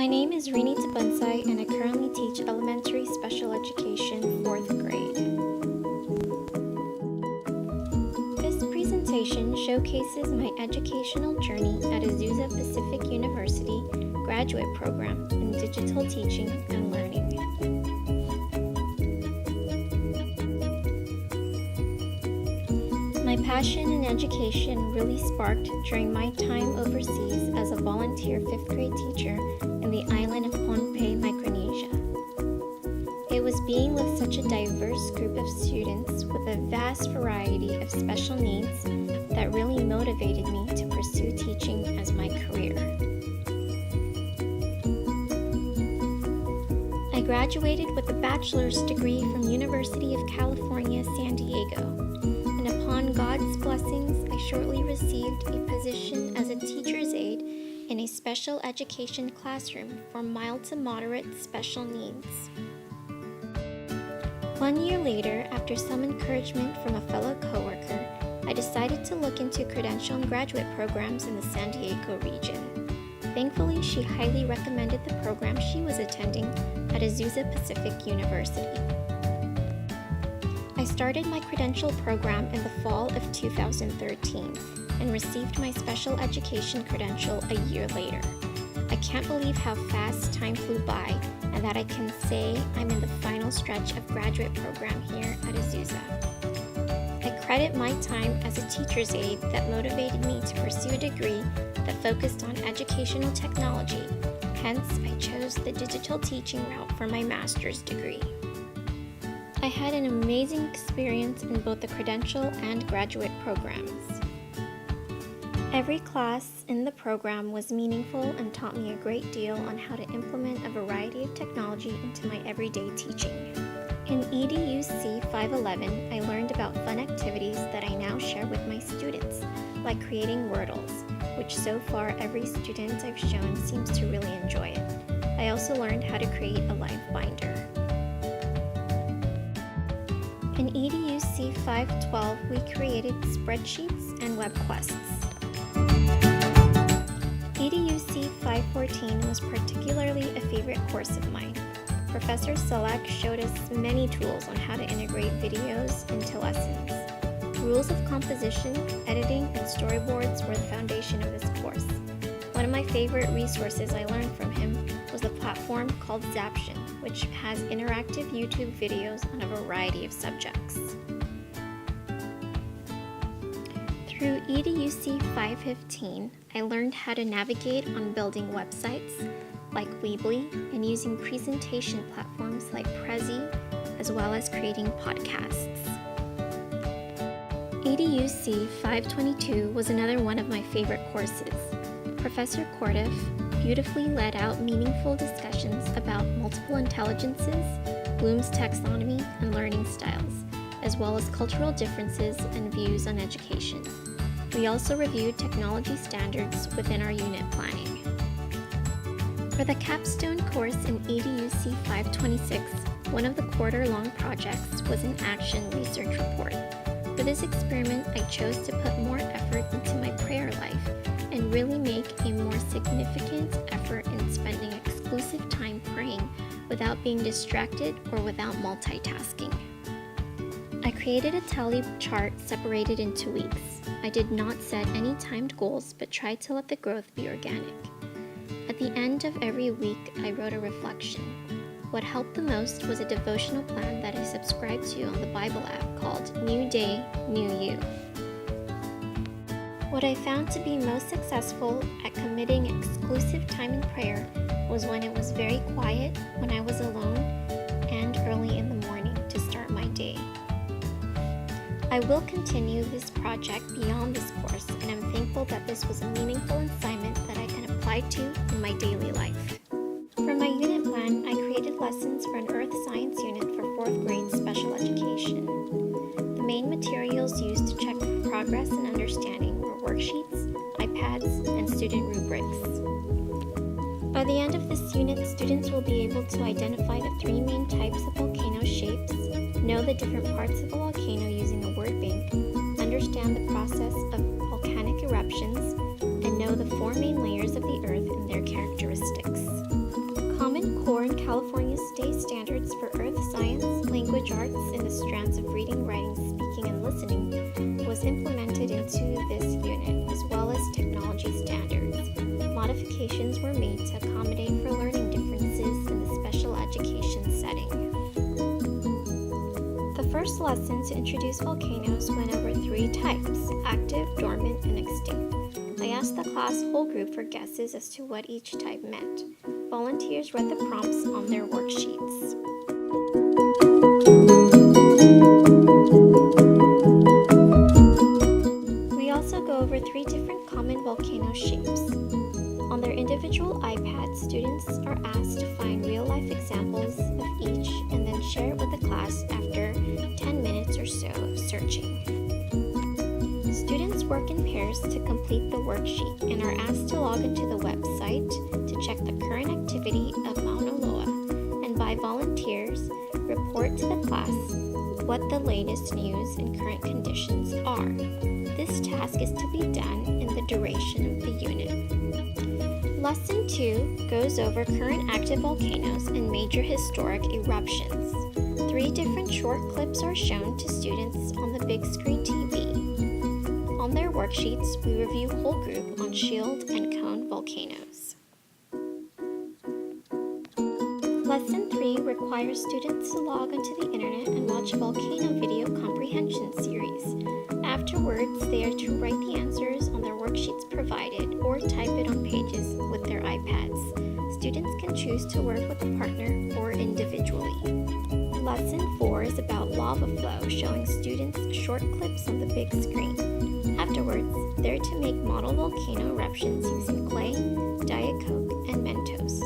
My name is Rini Tabunsai and I currently teach elementary special education 4th grade. This presentation showcases my educational journey at Azusa Pacific University graduate program in digital teaching and learning. My passion in education really sparked during my time overseas as a volunteer 5th grade teacher in the island of Pohnpei, Micronesia. It was being with such a diverse group of students with a vast variety of special needs that really motivated me to pursue teaching as my career. I graduated with a bachelor's degree from University of California, San Diego. And upon God's blessings, I shortly received a position as a teacher's aide in a special education classroom for mild to moderate special needs. 1 year later, after some encouragement from a fellow coworker, I decided to look into credential and graduate programs in the San Diego region. Thankfully, she highly recommended the program she was attending at Azusa Pacific University. I started my credential program in the fall of 2013 and received my special education credential a year later. I can't believe how fast time flew by and that I can say I'm in the final stretch of graduate program here at Azusa. I credit my time as a teacher's aide that motivated me to pursue a degree that focused on educational technology. Hence, I chose the digital teaching route for my master's degree. I had an amazing experience in both the credential and graduate programs. Every class in the program was meaningful and taught me a great deal on how to implement a variety of technology into my everyday teaching. In EDUC 511, I learned about fun activities that I now share with my students, like creating Wordles, which so far every student I've shown seems to really enjoy it. I also learned how to create a live binder. In EDUC 512, we created spreadsheets and web quests. EDUC 514 was particularly a favorite course of mine. Professor Selak showed us many tools on how to integrate videos into lessons. Rules of composition, editing, and storyboards were the foundation of this course. One of my favorite resources I learned from him was the platform called Zaption, which has interactive YouTube videos on a variety of subjects. Through EDUC 515, I learned how to navigate on building websites like Weebly and using presentation platforms like Prezi, as well as creating podcasts. EDUC 522 was another one of my favorite courses. Professor Cordiff beautifully led out meaningful discussions about multiple intelligences, Bloom's taxonomy, and learning styles, as well as cultural differences and views on education. We also reviewed technology standards within our unit planning. For the Capstone course in EDUC 526, one of the quarter-long projects was an action research report. For this experiment, I chose to put more effort into my prayer life and really make a more significant effort in spending exclusive time praying without being distracted or without multitasking. I created a tally chart separated into weeks. I did not set any timed goals, but tried to let the growth be organic. At the end of every week, I wrote a reflection. What helped the most was a devotional plan that I subscribed to on the Bible app called New Day, New You. What I found to be most successful at committing exclusive time in prayer was when it was very quiet, when I was alone, and early in the morning to start my day. I will continue this project beyond this course, and I'm thankful that this was a meaningful assignment that I can apply to in my daily life. For my unit plan, I created lessons for an Earth Science unit for 4th grade special education. The main materials used to check progress and understanding were worksheets, iPads, and student rubrics. By the end of this unit, students will be able to identify the 3 main types of volcano shapes, know the different parts of a volcano using a word bank, understand the process of volcanic eruptions, and know the 4 main layers of the Earth and their characteristics. today's standards for earth science, language arts, and the strands of reading, writing, speaking, and listening was implemented into this unit, as well as technology standards. Modifications were made to accommodate for learning differences in the special education setting. The first lesson to introduce volcanoes went over 3 types: active, dormant, and extinct. I asked the class whole group for guesses as to what each type meant. Volunteers read the prompts on their worksheets. We also go over 3 different common volcano shapes. On their individual iPads, students are asked to find real-life examples of each and then share it with the class after 10 minutes or so of searching. Students work in pairs to complete the worksheet and are asked to log into the website to check the current activity of Mauna Loa, and by volunteers, report to the class what the latest news and current conditions are. This task is to be done in the duration of the unit. Lesson 2 goes over current active volcanoes and major historic eruptions. 3 different short clips are shown to students on the big screen TV. On their worksheets, we review whole group on shield and cone volcanoes. Lesson 3 requires students to log onto the internet and watch a volcano video comprehension series. Afterwards, they are to write the answers on their worksheets provided or type it on pages with their iPads. Students can choose to work with a partner or individually. Lesson 4 is about lava flow, showing students short clips on the big screen. Afterwards, they're to make model volcano eruptions using clay, Diet Coke, and Mentos.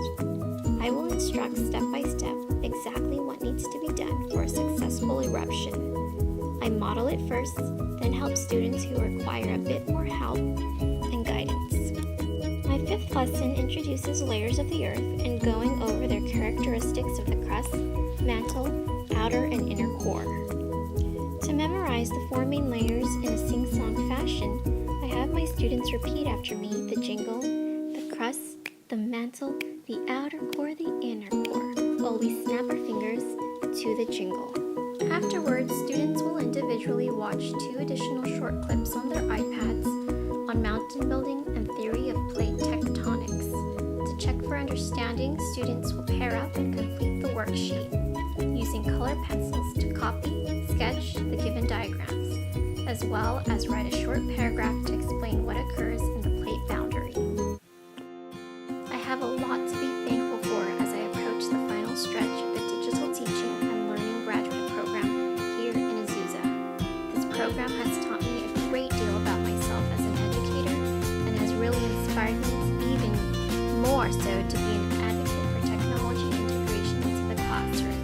I will instruct step by step exactly what needs to be done for a successful eruption. I model it first, then help students who require a bit more help and guidance. My 5th lesson introduces layers of the earth and going over their characteristics of the crust, mantle, outer, and inner core. To memorize the 4 main layers in a sing-song fashion, I have my students repeat after me the jingle, the crust, the mantle, the outer core, the inner core, while we snap our fingers to the jingle. Afterwards, students will individually watch 2 additional short clips on their iPads on mountain building and theory of plate tectonics. To check for understanding, students will pair up and complete the worksheet using color pencils to copy, sketch the given diagrams, as well as write a short paragraph to explain what occurs in the plate boundary. I have a lot to be thankful for as I approach the final stretch of the Digital Teaching and Learning graduate program here in Azusa. This program has taught me a great deal about myself as an educator and has really inspired me even more so to be an advocate for technology integration into the classroom.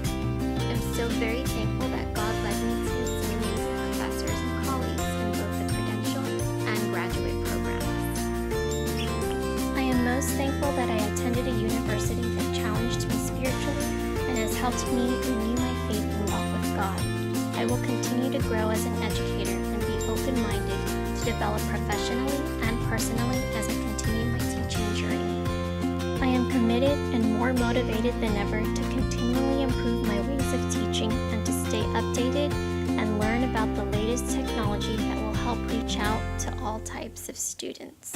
I'm so very thankful that God led me to some amazing professors and colleagues in both the credential and graduate programs. I am most thankful that I attended a university that challenged me spiritually and has helped me renew my faith and walk with God. I will continue to grow as an educator and be open-minded to develop professionally and personally as I continue my teaching journey. I am committed and more motivated than ever to continually improve my ways of teaching and to stay updated and learn about the latest technology that will help reach out to all types of students.